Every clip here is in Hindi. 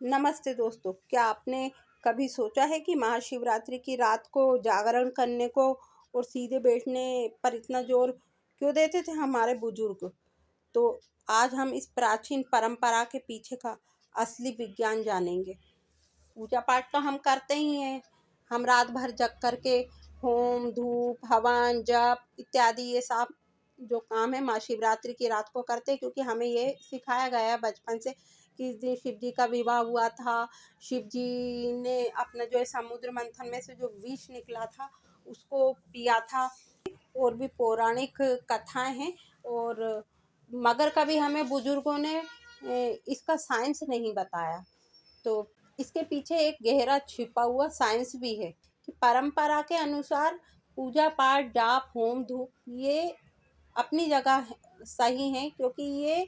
नमस्ते दोस्तों, क्या आपने कभी सोचा है कि महाशिवरात्रि की रात को जागरण करने को और सीधे बैठने पर इतना जोर क्यों देते थे हमारे बुजुर्ग? तो आज हम इस प्राचीन परंपरा के पीछे का असली विज्ञान जानेंगे। पूजा पाठ तो हम करते ही हैं। हम रात भर जग करके होम धूप हवन जप इत्यादि ये सब जो काम है महाशिवरात्रि की रात को करते हैं, क्योंकि हमें ये सिखाया गया है बचपन से कि इस दिन शिव जी का विवाह हुआ था। शिव जी ने अपना जो है समुद्र मंथन में से जो विष निकला था उसको पिया था। और भी पौराणिक कथाएं हैं, और मगर कभी हमें बुजुर्गों ने इसका साइंस नहीं बताया। तो इसके पीछे एक गहरा छिपा हुआ साइंस भी है कि परंपरा के अनुसार पूजा पाठ जाप होम धूप ये अपनी जगह सही है, क्योंकि ये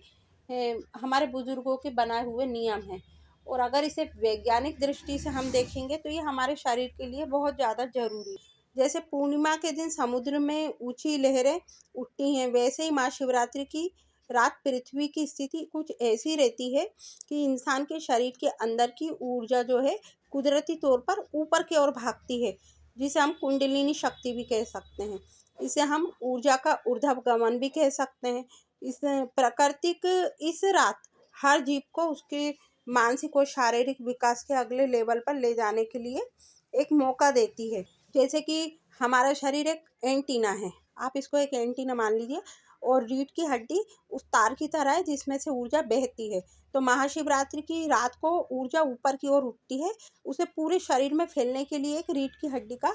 हमारे बुजुर्गों के बनाए हुए नियम हैं। और अगर इसे वैज्ञानिक दृष्टि से हम देखेंगे तो ये हमारे शरीर के लिए बहुत ज़्यादा जरूरी है। जैसे पूर्णिमा के दिन समुद्र में ऊंची लहरें उठती हैं, वैसे ही महाशिवरात्रि की रात पृथ्वी की स्थिति कुछ ऐसी रहती है कि इंसान के शरीर के अंदर की ऊर्जा जो है कुदरती तौर पर ऊपर की ओर भागती है, जिसे हम कुंडलिनी शक्ति भी कह सकते हैं। इसे हम ऊर्जा का ऊर्ध्व गमन भी कह सकते हैं। इस प्राकृतिक इस रात हर जीव को उसके मानसिक और शारीरिक विकास के अगले लेवल पर ले जाने के लिए एक मौका देती है। जैसे कि हमारा शरीर एक एंटीना है, आप इसको एक एंटीना मान लीजिए, और रीढ़ की हड्डी उस तार की तरह है जिसमें से ऊर्जा बहती है। तो महाशिवरात्रि की रात को ऊर्जा ऊपर की ओर उठती है, उसे पूरे शरीर में फैलने के लिए एक रीढ़ की हड्डी का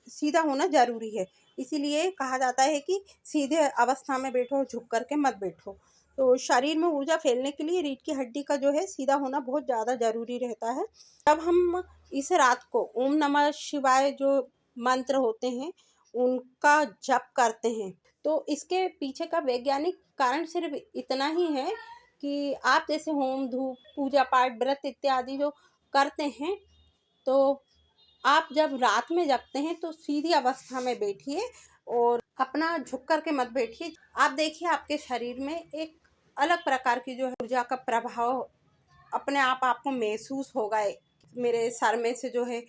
सीधा होना जरूरी है। इसीलिए कहा जाता है कि सीधे अवस्था में बैठो, झुक करके मत बैठो। तो शरीर में ऊर्जा फैलने के लिए रीढ़ की हड्डी का जो है सीधा होना बहुत ज़्यादा जरूरी रहता है। तब हम इस रात को ओम नमः शिवाय जो मंत्र होते हैं उनका जप करते हैं। तो इसके पीछे का वैज्ञानिक कारण सिर्फ इतना ही है कि आप जैसे होम धूप पूजा पाठ व्रत इत्यादि जो करते हैं, तो आप जब रात में जगते हैं तो सीधी अवस्था में बैठिए और अपना झुक कर के मत बैठिए। आप देखिए आपके शरीर में एक अलग प्रकार की जो है ऊर्जा का प्रभाव अपने आप आपको महसूस होगा। मेरे सर में से जो है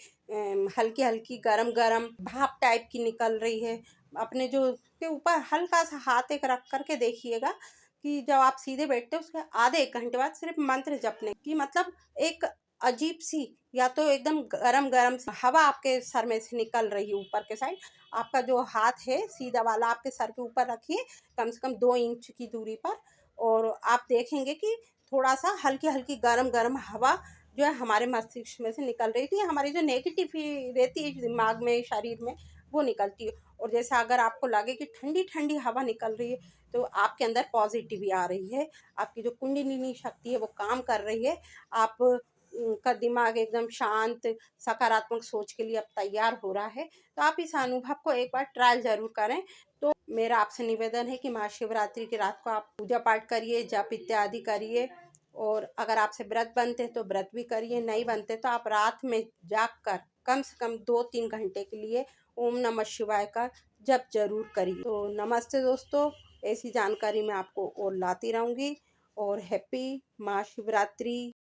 हल्की हल्की गरम गरम भाप टाइप की निकल रही है। अपने जो के ऊपर हल्का सा हाथ एक रख करके देखिएगा कि जब आप सीधे बैठते हैं उसके आधे एक घंटे बाद सिर्फ मंत्र जपने की मतलब एक अजीब सी या तो एकदम गरम गरम हवा आपके सर में से निकल रही है ऊपर के साइड। आपका जो हाथ है सीधा वाला आपके सर के ऊपर रखिए कम से कम 2 इंच की दूरी पर, और आप देखेंगे कि थोड़ा सा हल्की हल्की गरम गरम हवा जो है हमारे मस्तिष्क में से निकल रही थी। हमारी जो नेगेटिव रहती है दिमाग में शरीर में वो निकलती है। और जैसा अगर आपको लगे कि ठंडी ठंडी हवा निकल रही है तो आपके अंदर पॉजिटिव आ रही है, आपकी जो कुंडलिनी शक्ति है वो काम कर रही है। आप का दिमाग एकदम शांत सकारात्मक सोच के लिए अब तैयार हो रहा है। तो आप इस अनुभव को एक बार ट्रायल जरूर करें। तो मेरा आपसे निवेदन है कि महाशिवरात्रि की रात को आप पूजा पाठ करिए, जप इत्यादि करिए, और अगर आपसे व्रत बनते हैं तो व्रत भी करिए, नहीं बनते तो आप रात में जाग कर कम से कम 2-3 घंटे के लिए ओम नमः शिवाय का जप जरूर करिए। तो नमस्ते दोस्तों, ऐसी जानकारी मैं आपको और लाती रहूँगी। और हैप्पी महाशिवरात्रि।